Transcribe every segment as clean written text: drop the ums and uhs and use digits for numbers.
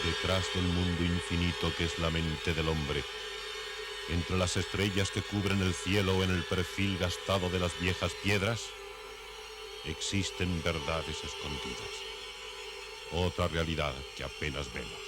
Detrás del mundo infinito que es la mente del hombre, entre las estrellas que cubren el cielo o en el perfil gastado de las viejas piedras, existen verdades escondidas, otra realidad que apenas vemos.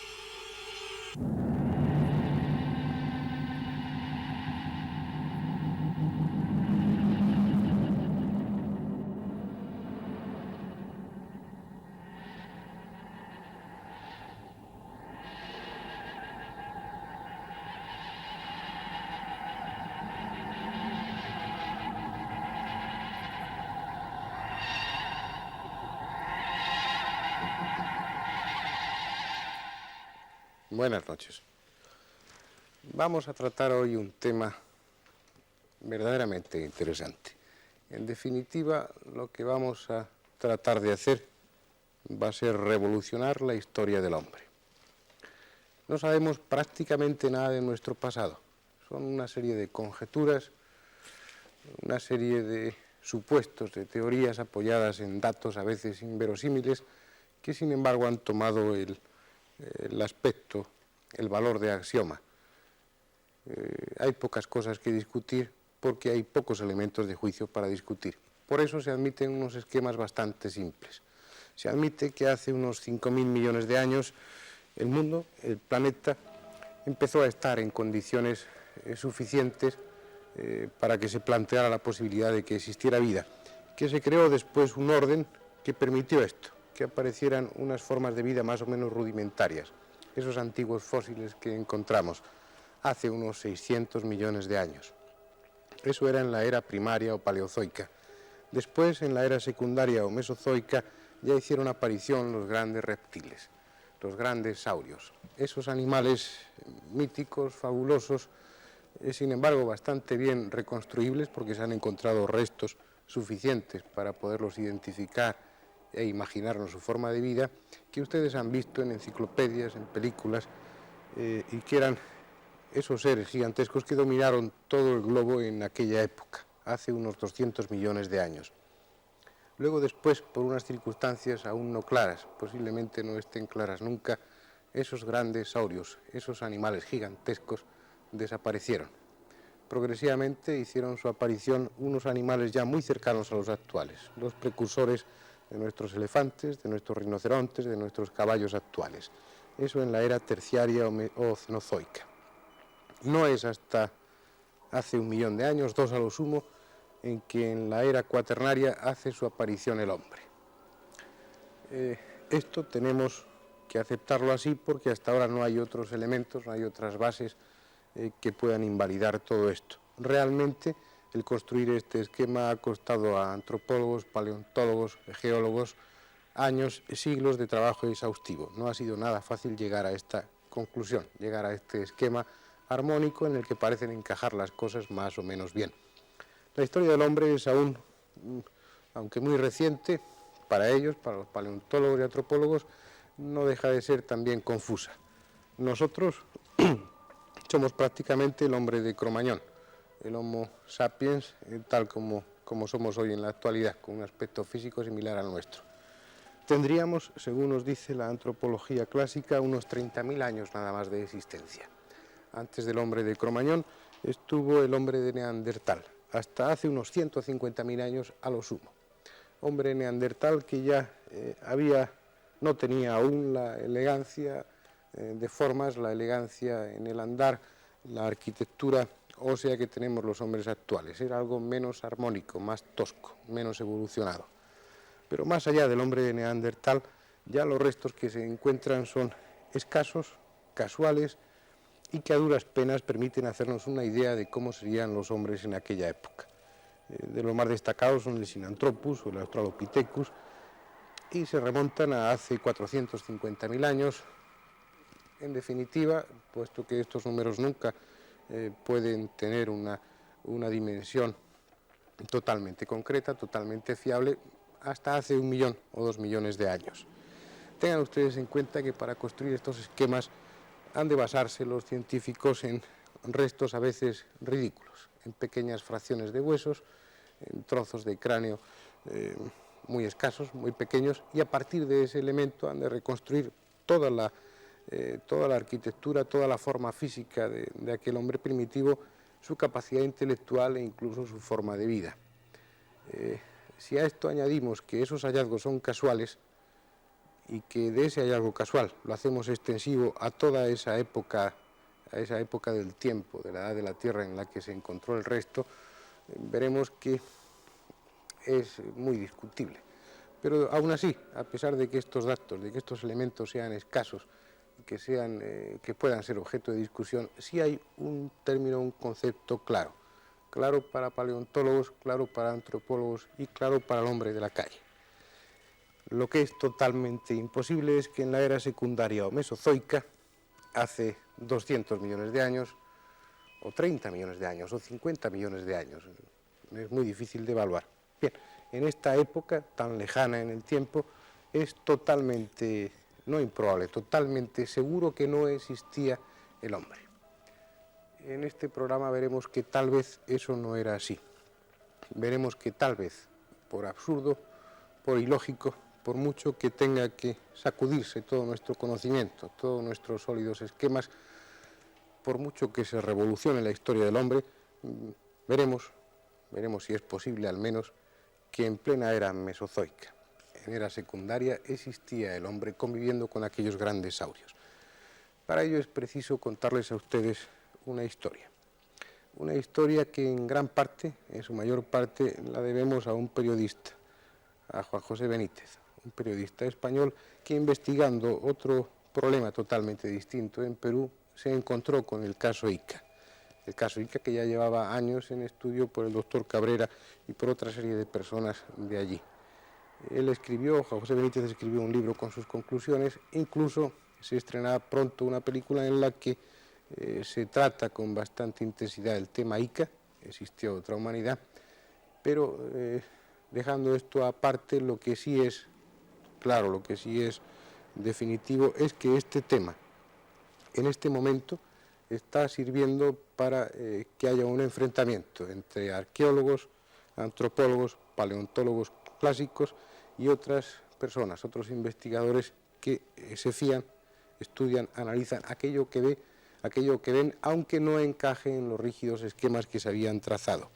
Buenas noches. Vamos a tratar hoy un tema verdaderamente interesante. En definitiva, lo que vamos a tratar de hacer va a ser revolucionar la historia del hombre. No sabemos prácticamente nada de nuestro pasado. Son una serie de conjeturas, una serie de supuestos, de teorías apoyadas en datos a veces inverosímiles, que sin embargo han tomado el aspecto, el valor de axioma. Hay pocas cosas que discutir porque hay pocos elementos de juicio para discutir. Por eso se admiten unos esquemas bastante simples. Se admite que hace unos 5.000 millones de años el mundo, el planeta, empezó a estar en condiciones suficientes para que se planteara la posibilidad de que existiera vida, que se creó después un orden que permitió esto, que aparecieran unas formas de vida más o menos rudimentarias, esos antiguos fósiles que encontramos hace unos 600 millones de años. Eso era en la era primaria o paleozoica. Después, en la era secundaria o mesozoica, ya hicieron aparición los grandes reptiles, los grandes saurios. Esos animales míticos, fabulosos, sin embargo bastante bien reconstruibles porque se han encontrado restos suficientes para poderlos identificar e imaginarnos su forma de vida, que ustedes han visto en enciclopedias, en películas, y que eran esos seres gigantescos que dominaron todo el globo en aquella época, hace unos 200 millones de años. Luego después, por unas circunstancias aún no claras, posiblemente no estén claras nunca, esos grandes saurios, esos animales gigantescos, desaparecieron. Progresivamente hicieron su aparición unos animales ya muy cercanos a los actuales, los precursores de nuestros elefantes, de nuestros rinocerontes, de nuestros caballos actuales. Eso en la era terciaria o cenozoica. No es hasta hace 1 millón de años, 2 a lo sumo, en que en la era cuaternaria hace su aparición el hombre. Esto tenemos que aceptarlo así porque hasta ahora no hay otros elementos, no hay otras bases que puedan invalidar todo esto. Realmente el construir este esquema ha costado a antropólogos, paleontólogos, geólogos años, siglos de trabajo exhaustivo. No ha sido nada fácil llegar a esta conclusión, llegar a este esquema armónico en el que parecen encajar las cosas más o menos bien. La historia del hombre es aún, aunque muy reciente, para ellos, para los paleontólogos y antropólogos, no deja de ser también confusa. Nosotros somos prácticamente el hombre de Cromañón, el Homo sapiens, tal como somos hoy en la actualidad, con un aspecto físico similar al nuestro. Tendríamos, según nos dice la antropología clásica, unos 30.000 años nada más de existencia. Antes del hombre de Cromañón estuvo el hombre de Neandertal, hasta hace unos 150.000 años a lo sumo. Hombre neandertal que ya no tenía aún la elegancia de formas, la elegancia en el andar, la arquitectura ósea que tenemos los hombres actuales. Era algo menos armónico, más tosco, menos evolucionado. Pero más allá del hombre de Neandertal, ya los restos que se encuentran son escasos, casuales, y que a duras penas permiten hacernos una idea de cómo serían los hombres en aquella época. De los más destacados son el Sinanthropus o el Australopithecus, y se remontan a hace 450.000 años. En definitiva, puesto que estos números nunca pueden tener una dimensión totalmente concreta, totalmente fiable, hasta hace 1 millón o 2 millones de años. Tengan ustedes en cuenta que para construir estos esquemas han de basarse los científicos en restos a veces ridículos, en pequeñas fracciones de huesos, en trozos de cráneo muy escasos, muy pequeños, y a partir de ese elemento han de reconstruir toda la arquitectura, toda la forma física de aquel hombre primitivo, su capacidad intelectual e incluso su forma de vida. Si a esto añadimos que esos hallazgos son casuales y que de ese hallazgo casual lo hacemos extensivo a toda esa época del tiempo, de la edad de la Tierra en la que se encontró el resto, veremos que es muy discutible. Pero aún así, a pesar de que estos datos, de que estos elementos sean escasos, que puedan ser objeto de discusión, sí hay un término, un concepto claro para paleontólogos, claro para antropólogos y claro para el hombre de la calle. Lo que es totalmente imposible es que en la era secundaria o mesozoica, hace 200 millones de años, o 30 millones de años, o 50 millones de años, es muy difícil de evaluar. Bien, en esta época tan lejana en el tiempo, es totalmente, no improbable, totalmente seguro que no existía el hombre. En este programa veremos que tal vez eso no era así. Veremos que tal vez, por absurdo, por ilógico, por mucho que tenga que sacudirse todo nuestro conocimiento, todos nuestros sólidos esquemas, por mucho que se revolucione la historia del hombre, veremos si es posible al menos, que en plena era mesozoica, en era secundaria, existía el hombre conviviendo con aquellos grandes saurios. Para ello es preciso contarles a ustedes una historia que en gran parte, en su mayor parte, la debemos a un periodista, a Juan José Benítez, un periodista español que, investigando otro problema totalmente distinto en Perú, se encontró con el caso Ica. El caso Ica, que ya llevaba años en estudio por el doctor Cabrera y por otra serie de personas de allí. Juan José Benítez escribió un libro con sus conclusiones, incluso se estrenará pronto una película en la que se trata con bastante intensidad el tema Ica, existió otra humanidad, pero dejando esto aparte, lo que sí es claro, lo que sí es definitivo, es que este tema, en este momento, está sirviendo para que haya un enfrentamiento entre arqueólogos, antropólogos, paleontólogos clásicos y otras personas, otros investigadores que se fían, estudian, analizan aquello que ven, aunque no encaje en los rígidos esquemas que se habían trazado.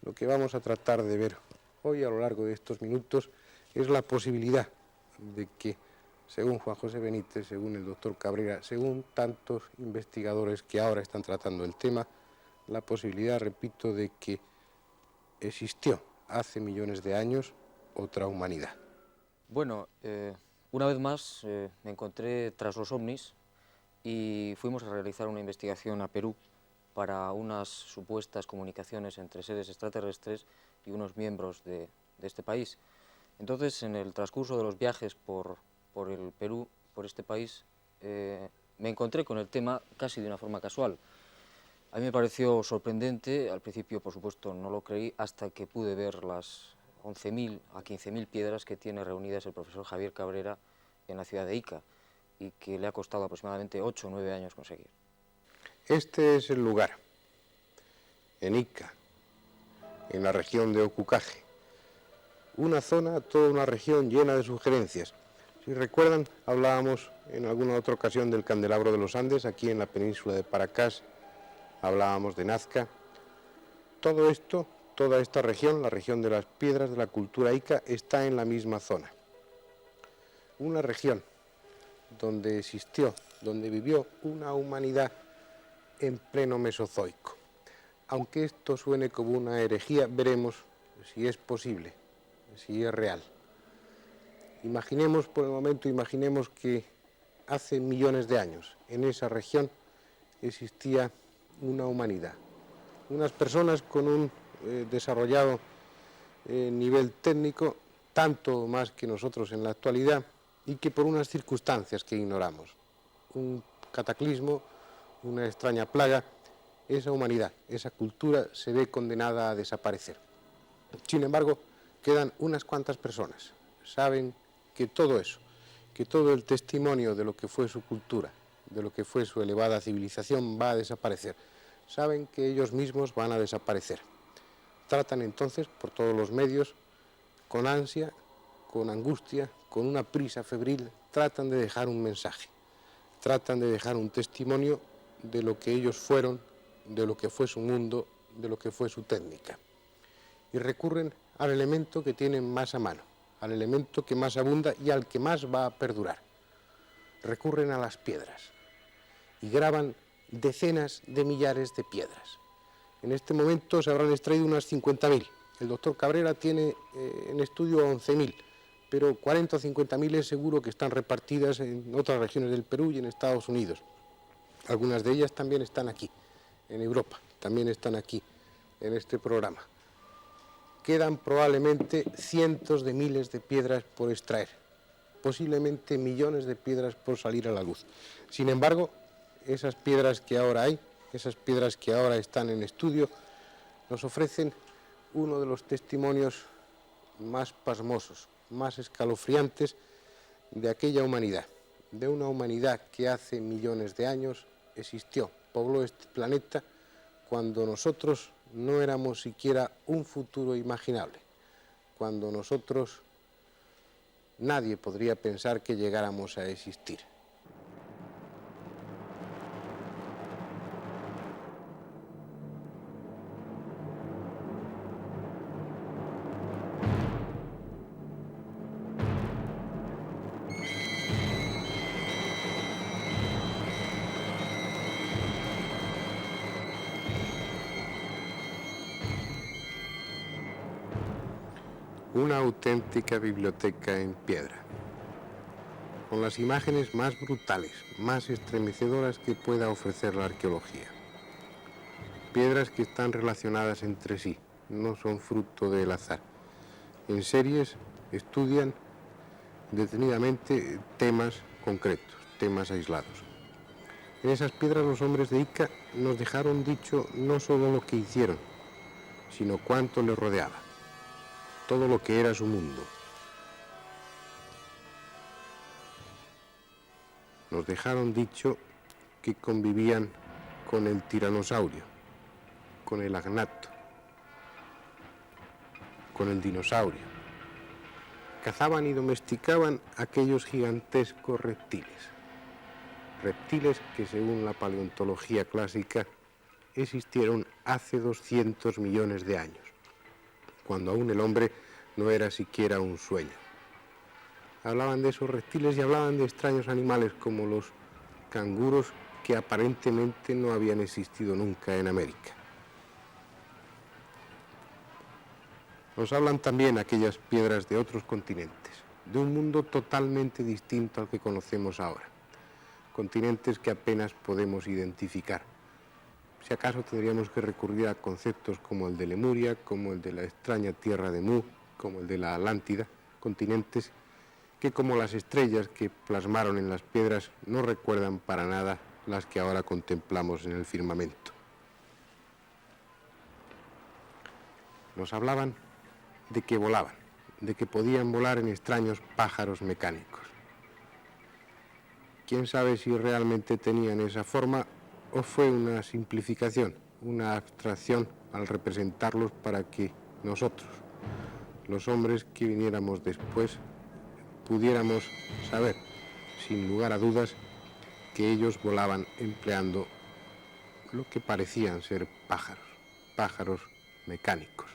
Lo que vamos a tratar de ver hoy a lo largo de estos minutos es la posibilidad de que, según Juan José Benítez, según el doctor Cabrera, según tantos investigadores que ahora están tratando el tema, la posibilidad, repito, de que existió hace millones de años otra humanidad. Bueno, una vez más me encontré tras los ovnis y fuimos a realizar una investigación a Perú para unas supuestas comunicaciones entre seres extraterrestres y unos miembros de este país. Entonces, en el transcurso de los viajes por el Perú, por este país, me encontré con el tema casi de una forma casual. A mí me pareció sorprendente, al principio por supuesto no lo creí, hasta que pude ver las 11.000 a 15.000 piedras que tiene reunidas el profesor Javier Cabrera en la ciudad de Ica y que le ha costado aproximadamente 8 o 9 años conseguir. Este es el lugar, en Ica, en la región de Ocucaje. Una zona, toda una región llena de sugerencias. Si recuerdan, hablábamos en alguna otra ocasión del candelabro de los Andes, aquí en la península de Paracás, hablábamos de Nazca. Todo esto, toda esta región, la región de las piedras de la cultura Ica, está en la misma zona. Una región donde existió, donde vivió una humanidad en pleno Mesozoico. Aunque esto suene como una herejía, veremos si es posible, si es real. Imaginemos por el momento, que hace millones de años en esa región existía una humanidad, unas personas con un desarrollado nivel técnico, tanto más que nosotros en la actualidad, y que por unas circunstancias que ignoramos, un cataclismo, una extraña plaga, esa humanidad, esa cultura se ve condenada a desaparecer. Sin embargo, quedan unas cuantas personas, saben que todo eso, que todo el testimonio de lo que fue su cultura, de lo que fue su elevada civilización va a desaparecer. Saben que ellos mismos van a desaparecer. Tratan entonces, por todos los medios, con ansia, con angustia, con una prisa febril, tratan de dejar un mensaje, tratan de dejar un testimonio de lo que ellos fueron, de lo que fue su mundo, de lo que fue su técnica. Y recurren al elemento que tienen más a mano, al elemento que más abunda y al que más va a perdurar. Recurren a las piedras y graban decenas de millares de piedras. En este momento se habrán extraído unas 50.000. El doctor Cabrera tiene en estudio 11.000, pero 40 o 50.000 es seguro que están repartidas en otras regiones del Perú y en Estados Unidos. Algunas de ellas también están aquí, en Europa, también están aquí, en este programa. Quedan probablemente cientos de miles de piedras por extraer, posiblemente millones de piedras por salir a la luz. Sin embargo, esas piedras que ahora hay, esas piedras que ahora están en estudio, nos ofrecen uno de los testimonios más pasmosos, más escalofriantes de aquella humanidad, de una humanidad que hace millones de años existió, pobló este planeta cuando nosotros no éramos siquiera un futuro imaginable, cuando nosotros nadie podría pensar que llegáramos a existir. Una auténtica biblioteca en piedra, con las imágenes más brutales, más estremecedoras que pueda ofrecer la arqueología. Piedras que están relacionadas entre sí, no son fruto del azar. En series estudian detenidamente temas concretos, temas aislados. En esas piedras los hombres de Ica nos dejaron dicho no solo lo que hicieron, sino cuánto les rodeaba, todo lo que era su mundo. Nos dejaron dicho que convivían con el tiranosaurio, con el agnato, con el dinosaurio. Cazaban y domesticaban aquellos gigantescos reptiles. Reptiles que, según la paleontología clásica, existieron hace 200 millones de años, cuando aún el hombre no era siquiera un sueño. Hablaban de esos reptiles y hablaban de extraños animales como los canguros que aparentemente no habían existido nunca en América. Nos hablan también aquellas piedras de otros continentes, de un mundo totalmente distinto al que conocemos ahora, continentes que apenas podemos identificar. Si acaso tendríamos que recurrir a conceptos como el de Lemuria, como el de la extraña tierra de Mu, como el de la Atlántida, continentes que, como las estrellas que plasmaron en las piedras, no recuerdan para nada las que ahora contemplamos en el firmamento. Nos hablaban de que volaban, de que podían volar en extraños pájaros mecánicos. ¿Quién sabe si realmente tenían esa forma o fue una simplificación, una abstracción al representarlos para que nosotros, los hombres que viniéramos después, pudiéramos saber, sin lugar a dudas, que ellos volaban empleando lo que parecían ser pájaros, pájaros mecánicos.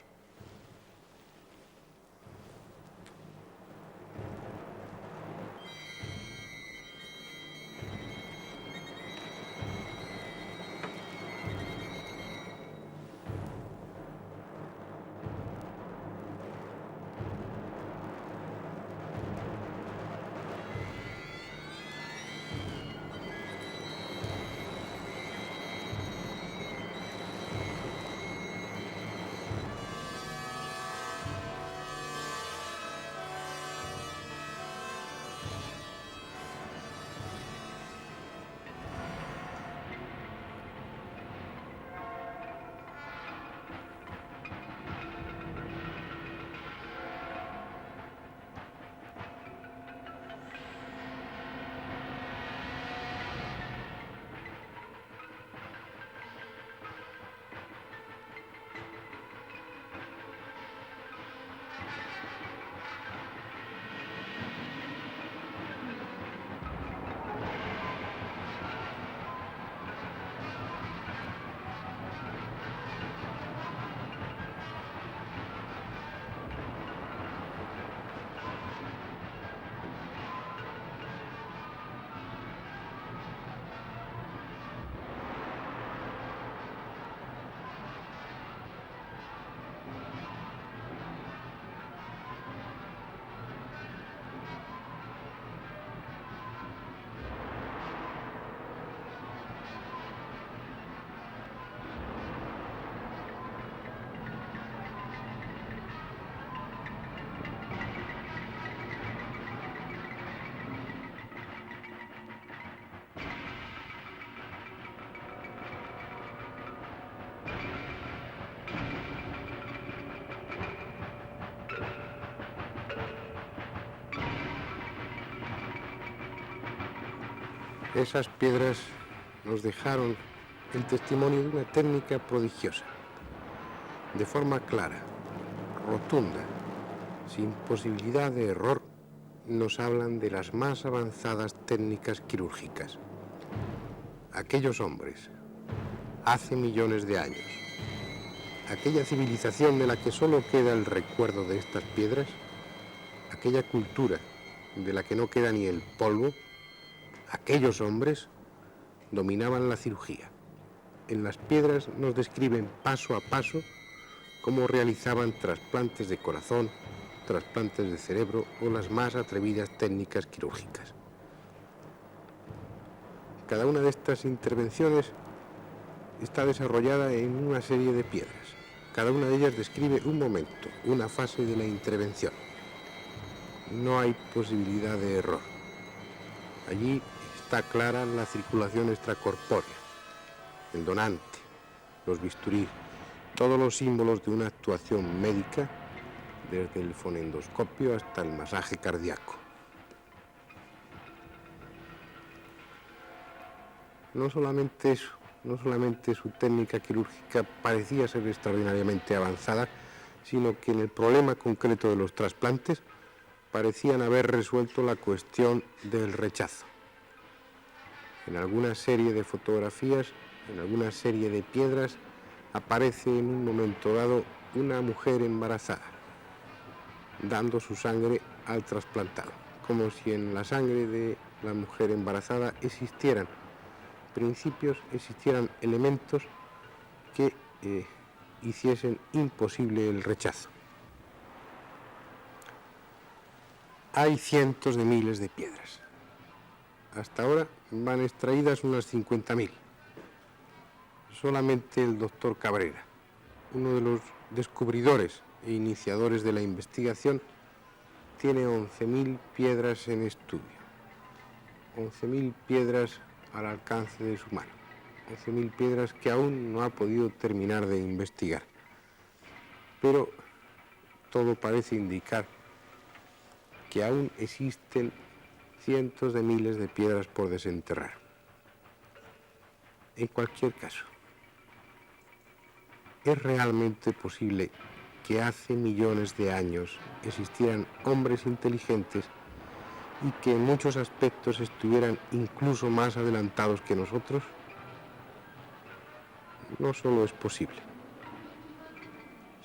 Esas piedras nos dejaron el testimonio de una técnica prodigiosa, de forma clara, rotunda, sin posibilidad de error, nos hablan de las más avanzadas técnicas quirúrgicas. Aquellos hombres, hace millones de años, aquella civilización de la que solo queda el recuerdo de estas piedras, aquella cultura de la que no queda ni el polvo, aquellos hombres dominaban la cirugía. En las piedras nos describen paso a paso cómo realizaban trasplantes de corazón, trasplantes de cerebro o las más atrevidas técnicas quirúrgicas. Cada una de estas intervenciones está desarrollada en una serie de piedras. Cada una de ellas describe un momento, una fase de la intervención. No hay posibilidad de error. Allí está clara la circulación extracorpórea, el donante, los bisturí, todos los símbolos de una actuación médica, desde el fonendoscopio hasta el masaje cardíaco. No solamente eso, no solamente su técnica quirúrgica parecía ser extraordinariamente avanzada, sino que en el problema concreto de los trasplantes parecían haber resuelto la cuestión del rechazo. En alguna serie de fotografías, en alguna serie de piedras, aparece en un momento dado una mujer embarazada, dando su sangre al trasplantado, como si en la sangre de la mujer embarazada existieran principios, existieran elementos que hiciesen imposible el rechazo. Hay cientos de miles de piedras. Hasta ahora van extraídas unas 50.000. Solamente el doctor Cabrera, uno de los descubridores e iniciadores de la investigación, tiene 11.000 piedras en estudio. 11.000 piedras al alcance de su mano. 11.000 piedras que aún no ha podido terminar de investigar. Pero todo parece indicar que aún existen cientos de miles de piedras por desenterrar. En cualquier caso, ¿es realmente posible que hace millones de años existieran hombres inteligentes y que en muchos aspectos estuvieran incluso más adelantados que nosotros? No solo es posible,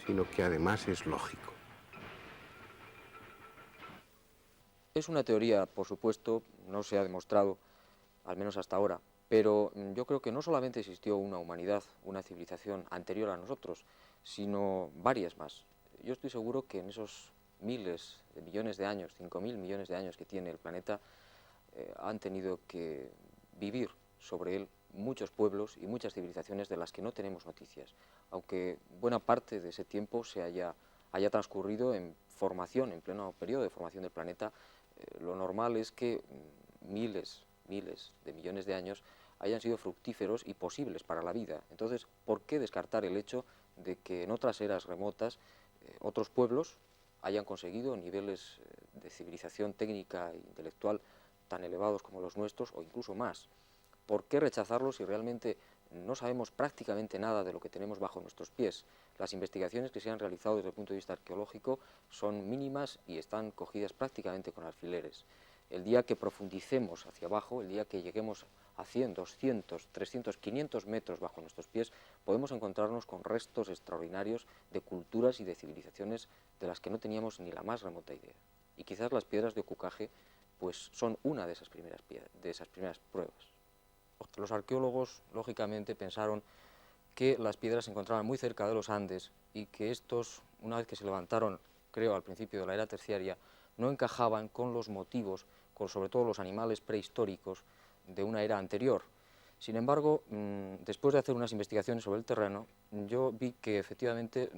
sino que además es lógico. Es una teoría, por supuesto, no se ha demostrado, al menos hasta ahora, pero yo creo que no solamente existió una humanidad, una civilización anterior a nosotros, sino varias más. Yo estoy seguro que en esos miles de millones de años, 5.000 millones de años que tiene el planeta, han tenido que vivir sobre él muchos pueblos y muchas civilizaciones de las que no tenemos noticias, aunque buena parte de ese tiempo se haya transcurrido en formación, en pleno periodo de formación del planeta. Lo normal es que miles de millones de años hayan sido fructíferos y posibles para la vida. Entonces, ¿por qué descartar el hecho de que en otras eras remotas otros pueblos hayan conseguido niveles de civilización técnica e intelectual tan elevados como los nuestros o incluso más? ¿Por qué rechazarlos si realmente no sabemos prácticamente nada de lo que tenemos bajo nuestros pies? Las investigaciones que se han realizado desde el punto de vista arqueológico son mínimas y están cogidas prácticamente con alfileres. El día que profundicemos hacia abajo, el día que lleguemos a 100, 200, 300, 500 metros bajo nuestros pies, podemos encontrarnos con restos extraordinarios de culturas y de civilizaciones de las que no teníamos ni la más remota idea. Y quizás las piedras de Ocucaje pues, son una de esas primeras pruebas. Los arqueólogos, lógicamente, pensaron que las piedras se encontraban muy cerca de los Andes y que estos, una vez que se levantaron, creo, al principio de la era terciaria, no encajaban con los motivos, con sobre todo los animales prehistóricos de una era anterior. Sin embargo, después de hacer unas investigaciones sobre el terreno, yo vi que efectivamente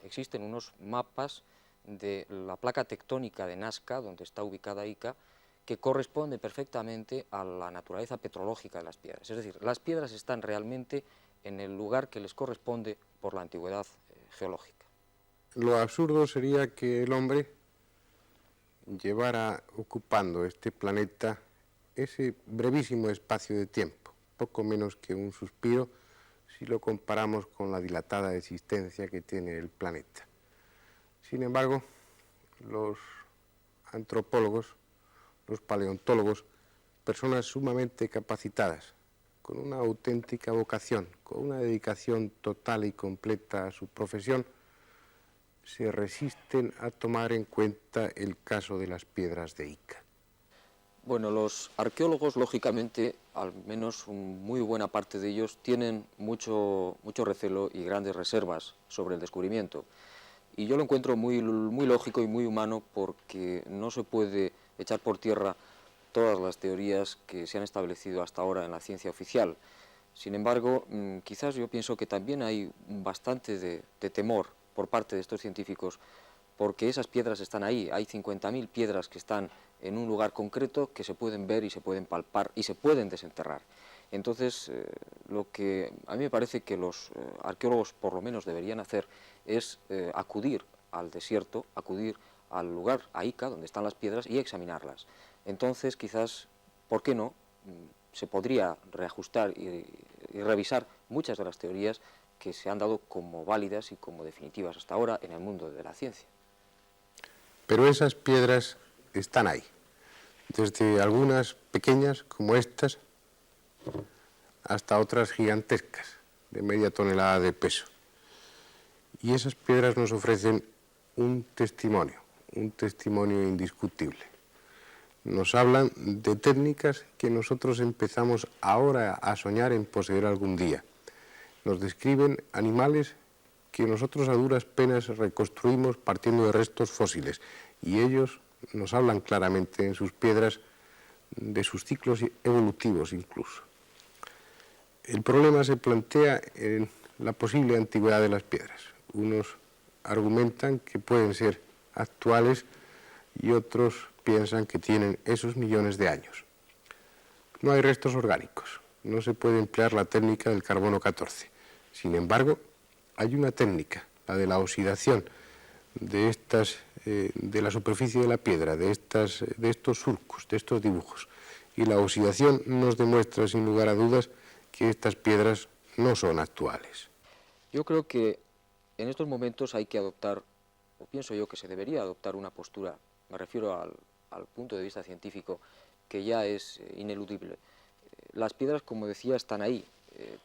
existen unos mapas de la placa tectónica de Nazca, donde está ubicada Ica, que corresponde perfectamente a la naturaleza petrológica de las piedras. Es decir, las piedras están realmente en el lugar que les corresponde por la antigüedad geológica. Lo absurdo sería que el hombre llevara ocupando este planeta ese brevísimo espacio de tiempo, poco menos que un suspiro si lo comparamos con la dilatada existencia que tiene el planeta. Sin embargo, los antropólogos, los paleontólogos, personas sumamente capacitadas, con una auténtica vocación, con una dedicación total y completa a su profesión, se resisten a tomar en cuenta el caso de las piedras de Ica. Bueno, los arqueólogos, lógicamente, al menos muy buena parte de ellos, tienen mucho recelo y grandes reservas sobre el descubrimiento. Y yo lo encuentro muy lógico y muy humano, porque no se puede echar por tierra todas las teorías que se han establecido hasta ahora en la ciencia oficial. Sin embargo, quizás yo pienso que también hay bastante de temor por parte de estos científicos, porque esas piedras están ahí. Hay 50.000 piedras que están en un lugar concreto, que se pueden ver y se pueden palpar y se pueden desenterrar. Entonces, lo que a mí me parece que los arqueólogos por lo menos deberían hacer es acudir al desierto, acudir al lugar, a Ica, donde están las piedras, y examinarlas. Entonces, quizás, ¿por qué no?, se podría reajustar y revisar muchas de las teorías que se han dado como válidas y como definitivas hasta ahora en el mundo de la ciencia. Pero esas piedras están ahí, desde algunas pequeñas como estas hasta otras gigantescas de media tonelada de peso. Y esas piedras nos ofrecen un testimonio indiscutible. Nos hablan de técnicas que nosotros empezamos ahora a soñar en poseer algún día. Nos describen animales que nosotros a duras penas reconstruimos partiendo de restos fósiles, y ellos nos hablan claramente en sus piedras de sus ciclos evolutivos incluso. El problema se plantea en la posible antigüedad de las piedras. Unos argumentan que pueden ser actuales y otros piensan que tienen esos millones de años. No hay restos orgánicos, no se puede emplear la técnica del carbono 14. Sin embargo, hay una técnica, la de la oxidación de la superficie de la piedra, de estos surcos, de estos dibujos. Y la oxidación nos demuestra, sin lugar a dudas, que estas piedras no son actuales. Yo creo que en estos momentos hay que adoptar, o pienso yo que se debería adoptar una postura, me refiero al punto de vista científico, que ya es ineludible. Las piedras, como decía, están ahí.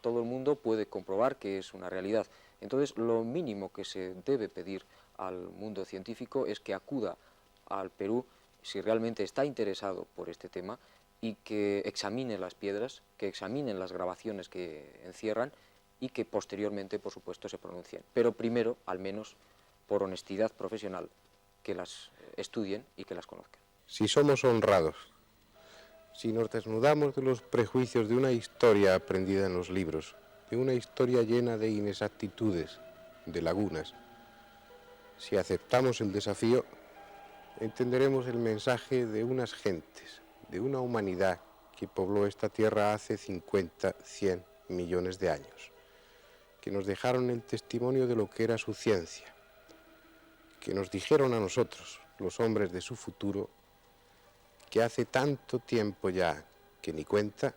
Todo el mundo puede comprobar que es una realidad. Entonces, lo mínimo que se debe pedir al mundo científico es que acuda al Perú si realmente está interesado por este tema y que examine las piedras, que examinen las grabaciones que encierran y que posteriormente, por supuesto, se pronuncien. Pero primero, al menos, por honestidad profesional, que las estudien y que las conozcan. Si somos honrados, si nos desnudamos de los prejuicios de una historia aprendida en los libros, de una historia llena de inexactitudes, de lagunas, si aceptamos el desafío, entenderemos el mensaje de unas gentes, de una humanidad que pobló esta tierra hace 50, 100 millones de años, que nos dejaron el testimonio de lo que era su ciencia, que nos dijeron a nosotros, los hombres de su futuro, que hace tanto tiempo ya que ni cuenta,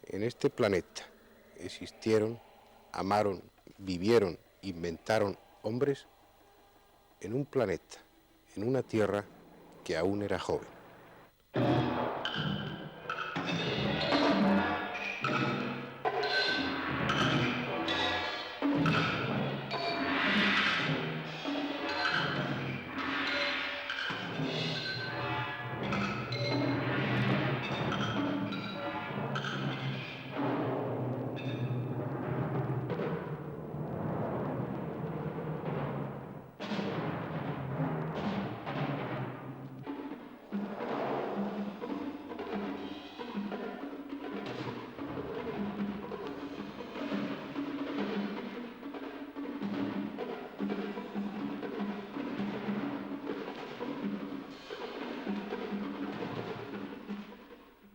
en este planeta existieron, amaron, vivieron, inventaron hombres en un planeta, en una tierra que aún era joven.